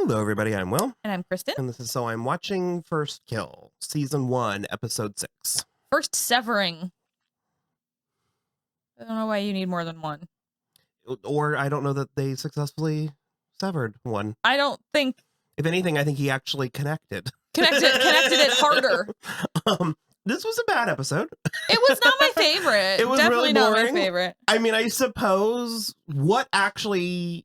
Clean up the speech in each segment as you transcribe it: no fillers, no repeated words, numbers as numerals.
Hello, everybody. I'm Will. And I'm Kristen. And this is So I'm Watching First Kill, Season 1, Episode 6. First severing. I don't know why you need more than one. Or I don't know that they successfully severed one. I don't think... If anything, I think he actually connected. Connected it harder. This was a bad episode. It was not my favorite. It was definitely really not boring. my favorite. I mean, I suppose what actually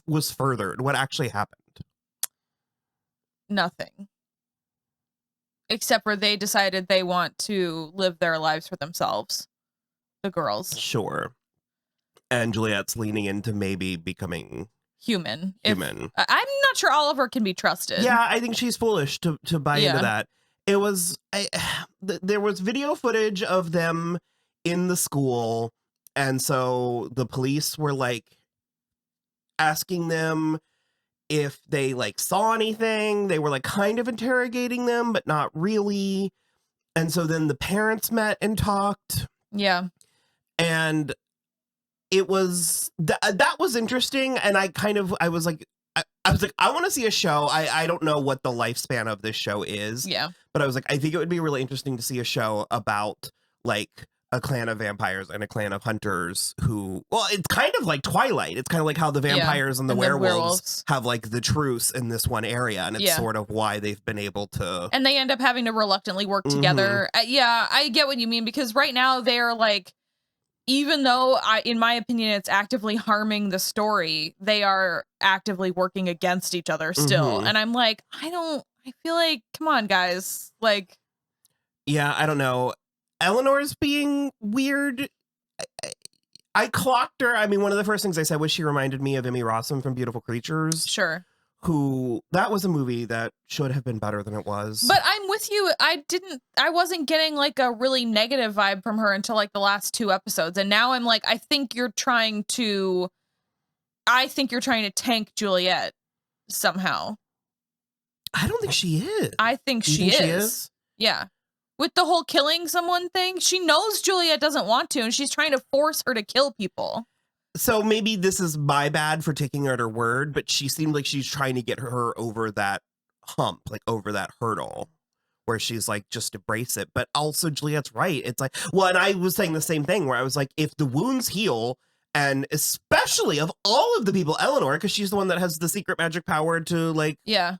was furthered? What actually happened? Nothing. Except for they decided they want to live their lives for themselves. The girls. Sure. And Juliet's leaning into maybe becoming human. I'm not sure Oliver can be trusted. Yeah, I think she's foolish to buy into that. It was there was video footage of them in the school, and so the police were like asking them if they like saw anything. They were like kind of interrogating them, but not really. And so then the parents met and talked. Yeah. And it was that was interesting. And I was like, I want to see a show. I don't know what the lifespan of this show is. Yeah. But I was like, I think it would be really interesting to see a show about like a clan of vampires and a clan of hunters who, well, it's kind of like Twilight. It's kind of like how the vampires and the werewolves have like the truce in this one area. And it's sort of why they've been able to. And they end up having to reluctantly work together. Yeah, I get what you mean, because right now they're like, even though in my opinion, it's actively harming the story, they are actively working against each other still. And I'm like, I feel like, come on, guys. Like, yeah, I don't know. Eleanor's being weird. I clocked her. I mean, one of the first things I said was she reminded me of Emmy Rossum from Beautiful Creatures. Sure. Who, that was a movie that should have been better than it was. But I'm with you. I wasn't getting like a really negative vibe from her until like the last 2 episodes. And now I'm like, I think you're trying to tank Juliet somehow. I don't think she is. I think she is. Yeah. With the whole killing someone thing, she knows Juliet doesn't want to, and she's trying to force her to kill people. So maybe this is my bad for taking her at her word, but she seemed like she's trying to get her over that hump, like over that hurdle where she's like, just embrace it. But also Juliet's right. It's like, well, and I was saying the same thing where I was like, if the wounds heal, and especially of all of the people, Eleanor, because she's the one that has the secret magic power to like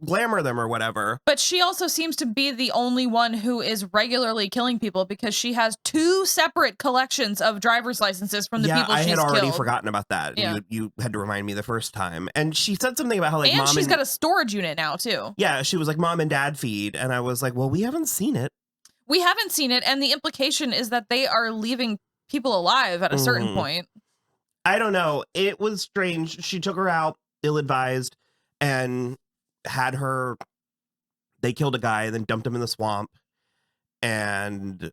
glamour them or whatever. But she also seems to be the only one who is regularly killing people, because she has 2 separate collections of driver's licenses from the people she's killed. I had already forgotten about that. Yeah. You had to remind me the first time. And she said something about how like she's got a storage unit now too. Yeah, she was like mom and dad feed. And I was like, well, we haven't seen it. We haven't seen it. And the implication is that they are leaving people alive at a certain point. I don't know. It was strange. She took her out ill-advised and had her. They killed a guy and then dumped him in the swamp. And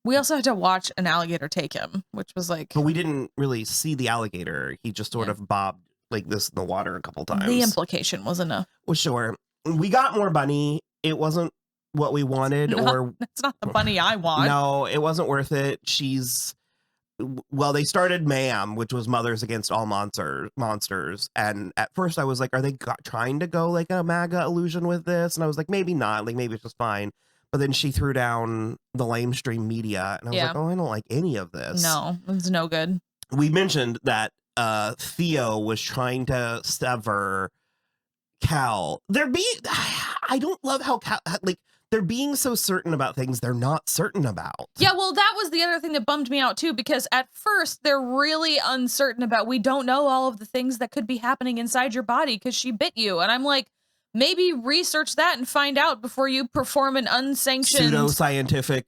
we also had to watch an alligator take him, which was like. But we didn't really see the alligator. He just sort of bobbed like this in the water a couple times. The implication was enough. Well, sure. We got more bunny. It wasn't what we wanted. It's not the bunny I want. No, it wasn't worth it. Well, they started MAM, which was Mothers Against All Monsters. And at first I was like, are they trying to go like a MAGA illusion with this? And I was like, maybe not. Like, maybe it's just fine. But then she threw down the lamestream media. And I was like, oh, I don't like any of this. No, it's no good. We mentioned that Theo was trying to sever Cal. I don't love how Cal, like, they're being so certain about things they're not certain about. Yeah, well, that was the other thing that bummed me out, too, because at first they're really uncertain about, we don't know all of the things that could be happening inside your body because she bit you. And I'm like, maybe research that and find out before you perform an unsanctioned pseudo-scientific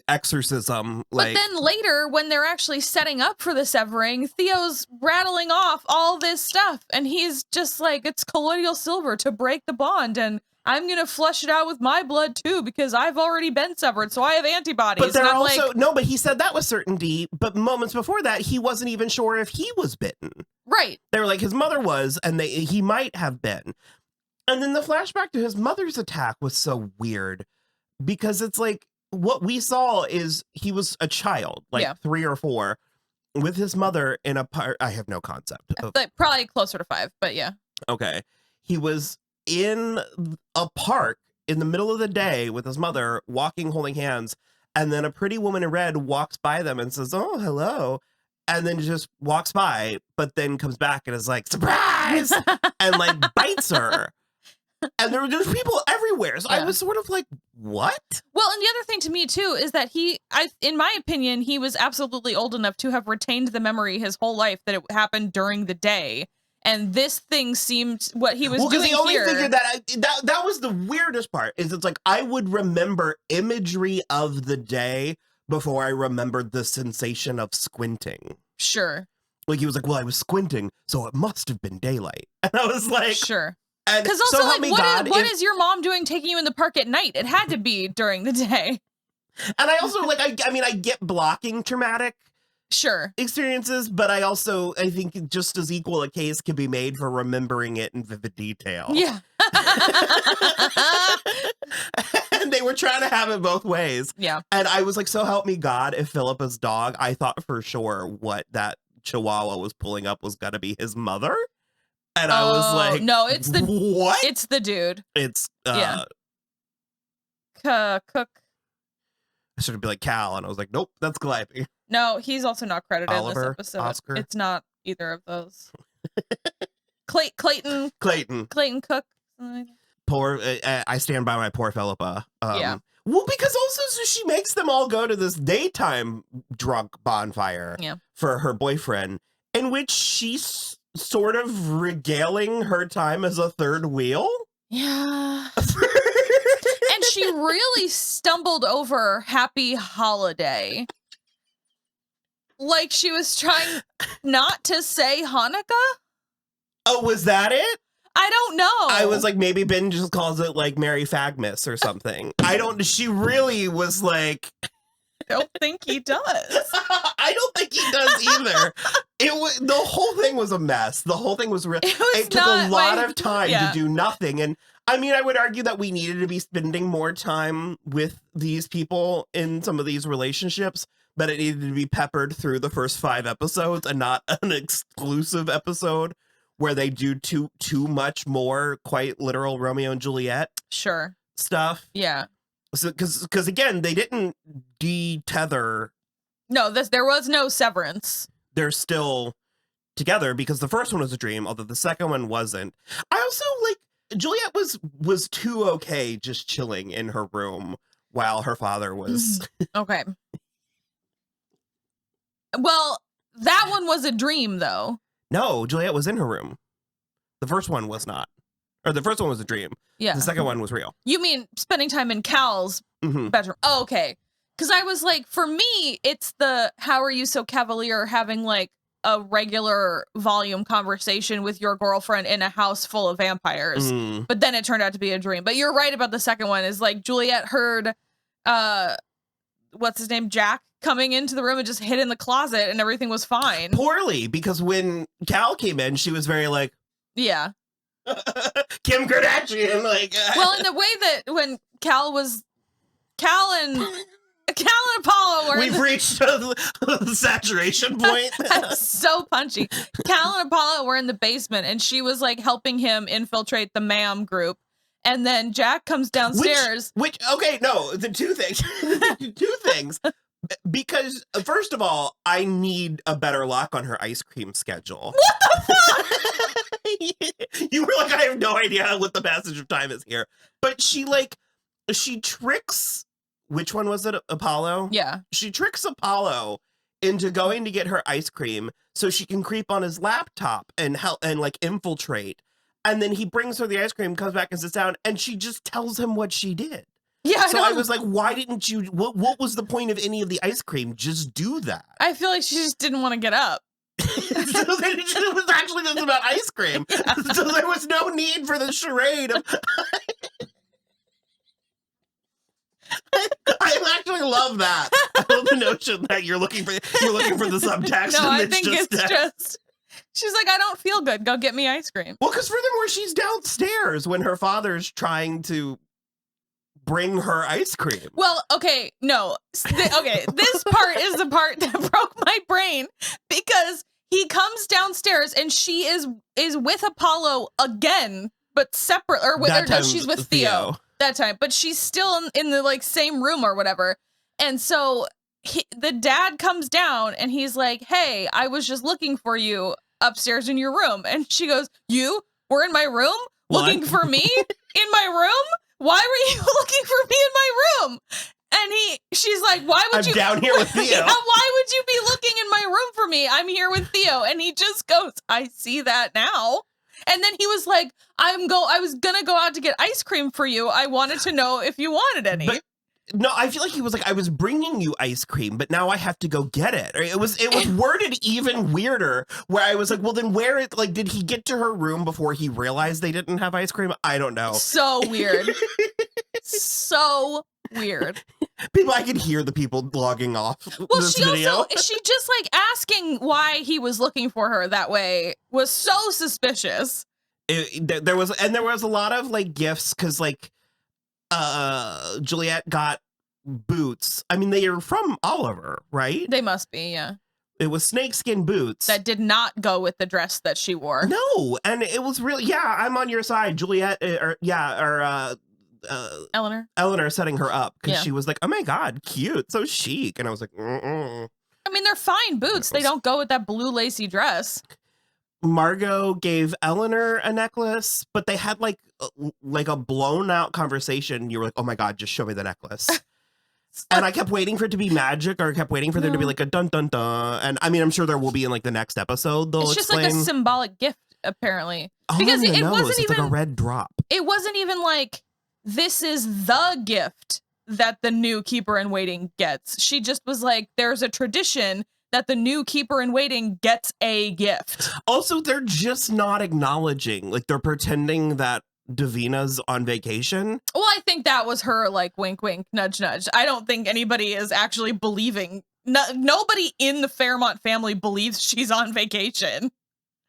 exorcism. But then later, when they're actually setting up for the severing, Theo's rattling off all this stuff. And he's just like, it's colloidal silver to break the bond. And I'm going to flush it out with my blood, too, because I've already been severed, so I have antibodies. But they're also, no, but he said that with certainty, but moments before that, he wasn't even sure if he was bitten. Right. They were like, his mother was, and he might have been. And then the flashback to his mother's attack was so weird, because it's like, what we saw is he was a child, like 3 or 4, with his mother in a part. I have no concept. Like, probably closer to 5, but yeah. Okay. he was in a park in the middle of the day with his mother, walking, holding hands, and then a pretty woman in red walks by them and says, "Oh, hello," and then just walks by, but then comes back and is like, "Surprise!" and like bites her. And there's people everywhere. So I was sort of like, what? Well, and the other thing to me too is that in my opinion, he was absolutely old enough to have retained the memory his whole life that it happened during the day. And this thing seemed what he was doing the only here. thing that was the weirdest part is it's like I would remember imagery of the day before I remembered the sensation of squinting. Sure. Like he was like, well, I was squinting, so it must have been daylight. And I was like, sure. Because also, like, what is your mom doing taking you in the park at night? It had to be during the day. And I also like, I mean, I get blocking traumatic experiences, but I think just as equal a case can be made for remembering it in vivid detail. Yeah. And they were trying to have it both ways. Yeah. And I was like, so help me God, if Philippa's dog, I thought for sure what that Chihuahua was pulling up was going to be his mother. And I was like, no, it's the what? It's the dude. It's Cook. I should be like Cal, and I was like, nope, that's Calliope. No, he's also not credited Oliver, in this episode. Oscar. It's not either of those. Clayton Cook. Poor, I stand by my poor Philippa. Yeah. Well, because also so she makes them all go to this daytime drunk bonfire for her boyfriend, in which she's sort of regaling her time as a third wheel. Yeah. And she really stumbled over Happy Holiday. Like she was trying not to say Hanukkah. Oh, was that it? I don't know. I was like, maybe Ben just calls it like Merry Fagmas or something. She really was like, I don't think he does. I don't think he does either. The whole thing was a mess. The whole thing was real. It took a lot of time to do nothing. And I mean, I would argue that we needed to be spending more time with these people in some of these relationships, but it needed to be peppered through the first 5 episodes and not an exclusive episode where they do too much more quite literal Romeo and Juliet stuff. Yeah. So, because again, they didn't de-tether. No, there was no severance. They're still together because the first one was a dream, although the second one wasn't. I also like Juliet was too okay just chilling in her room while her father was okay. Well, that one was a dream though. No, Juliet was in her room. The first one was not. Or the first one was a dream. Yeah. The second one was real. You mean spending time in Cal's bedroom? Oh, okay. Because I was like, for me, it's the how are you so cavalier having like a regular volume conversation with your girlfriend in a house full of vampires. But then it turned out to be a dream. But you're right about the second one is like Juliet heard, what's his name? Jack coming into the room and just hid in the closet and everything was fine. Poorly, because when Cal came in, she was very like, yeah. Kim Kardashian, like. Well, in the way that when Cal and Apollo were. We've reached the saturation point. I'm so punchy. Cal and Apollo were in the basement and she was like helping him infiltrate the MAM group. And then Jack comes downstairs. The two things. Because first of all, I need a better lock on her ice cream schedule. What the fuck? You were like, I have no idea what the passage of time is here. But she tricks, which one was it? Apollo? Yeah. She tricks Apollo into going to get her ice cream so she can creep on his laptop and help and like infiltrate. And then he brings her the ice cream, comes back and sits down, and she just tells him what she did. Yeah. So I was like, why didn't you, what was the point of any of the ice cream? Just do that. I feel like she just didn't want to get up. So then it was actually just about ice cream. Yeah. So there was no need for the charade of... I actually love that. I love the notion that you're looking for the subtext. No, I think it's just... She's like, I don't feel good. Go get me ice cream. Well, because furthermore, she's downstairs when her father's trying to bring her ice cream. Well, okay, no. Okay, this part is the part that broke my brain because he comes downstairs and she is with Apollo again but separate, or That no, time she's with Theo that time, but she's still in the like same room or whatever. And so the dad comes down and he's like, hey, I was just looking for you upstairs in your room. And she goes, you were in my room looking for me in my room? Why were you looking for me in my room? And she's like, why would you? I'm down here with Theo. Yeah, why would you be looking in my room for me? I'm here with Theo. And he just goes, I see that now. And then he was like, I was gonna go out to get ice cream for you. I wanted to know if you wanted any. But, no, I feel like he was like, I was bringing you ice cream, but now I have to go get it. Or it was worded even weirder, where I was like, well, then did he get to her room before he realized they didn't have ice cream? I don't know. So weird. So weird. I could hear the people logging off. Well, this she video. she just like asking why he was looking for her that way was so suspicious. There was a lot of like gifts because like Juliet got boots. I mean, they are from Oliver, right? They must be, yeah. It was snakeskin boots that did not go with the dress that she wore. No, and it was really, yeah, I'm on your side, Juliet, Eleanor setting her up because she was like, oh my god, cute, so chic, and I was like, I mean, they're fine boots. They don't go with that blue lacy dress. Margot gave Eleanor a necklace, but they had like a blown out conversation. You were like, oh my god, just show me the necklace. And I kept waiting for it to be magic, or I kept waiting for there to be like a dun dun dun. And I mean, I'm sure there will be in like the next episode. They'll It's just like a symbolic gift, apparently. Because it wasn't even like a red drop. It wasn't even like, this is the gift that the new keeper in waiting gets. She just was like, there's a tradition that the new keeper in waiting gets a gift. Also, they're just not acknowledging, like they're pretending that Davina's on vacation. Well, I think that was her like wink, wink, nudge, nudge. I don't think anybody is actually believing. Nobody in the Fairmont family believes she's on vacation.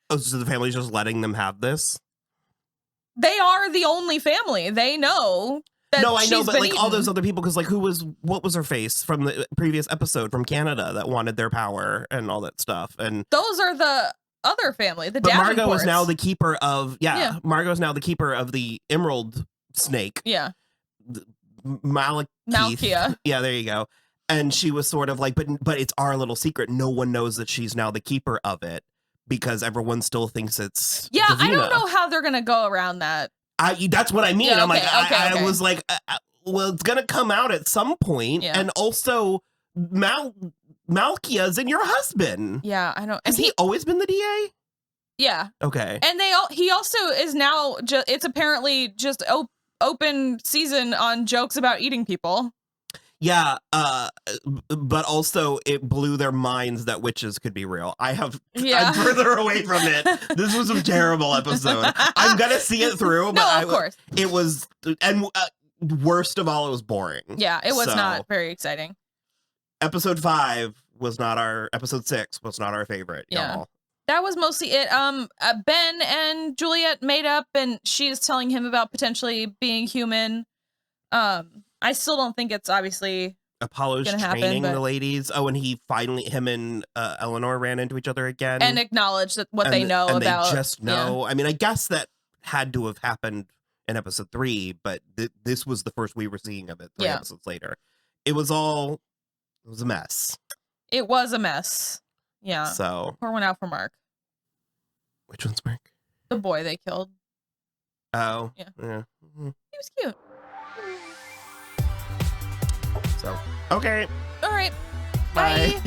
Oh, so the family's just letting them have this? They are the only family. They know. No, I know, but like all those other people, because like what was her face from the previous episode from Canada that wanted their power and all that stuff, and those are the other family. But Margot is now the keeper of Margot's now the keeper of the Emerald Snake. Yeah, Malkia. Yeah, there you go. And she was sort of like, but it's our little secret. No one knows that she's now the keeper of it because everyone still thinks it's Davina. I don't know how they're gonna go around that. That's what I mean. Yeah, I'm like, I was like, well, it's gonna come out at some point, and also Malkia's and your husband. Yeah, I don't. Has he always been the DA? Yeah. Okay. And he also is now. It's apparently just open season on jokes about eating people. Yeah, but also it blew their minds that witches could be real. I'm further away from it. This was a terrible episode. I'm gonna see it through, but of course. It was, and worst of all, it was boring. Yeah, it was not very exciting. Episode 5 was not episode 6 was not our favorite, y'all. That was mostly it. Ben and Juliet made up, and she's telling him about potentially being human. I still don't think it's obviously Apollo's training the ladies. Oh, and him and Eleanor ran into each other again and acknowledged that they know about. They just know. Yeah. I mean, I guess that had to have happened in episode 3, but this was the first we were seeing of it 3 episodes later. It was a mess. It was a mess. Yeah. So pour one out for Mark. Which one's Mark? The boy they killed. Oh. Yeah. Mm-hmm. He was cute. So, okay. All right. Bye.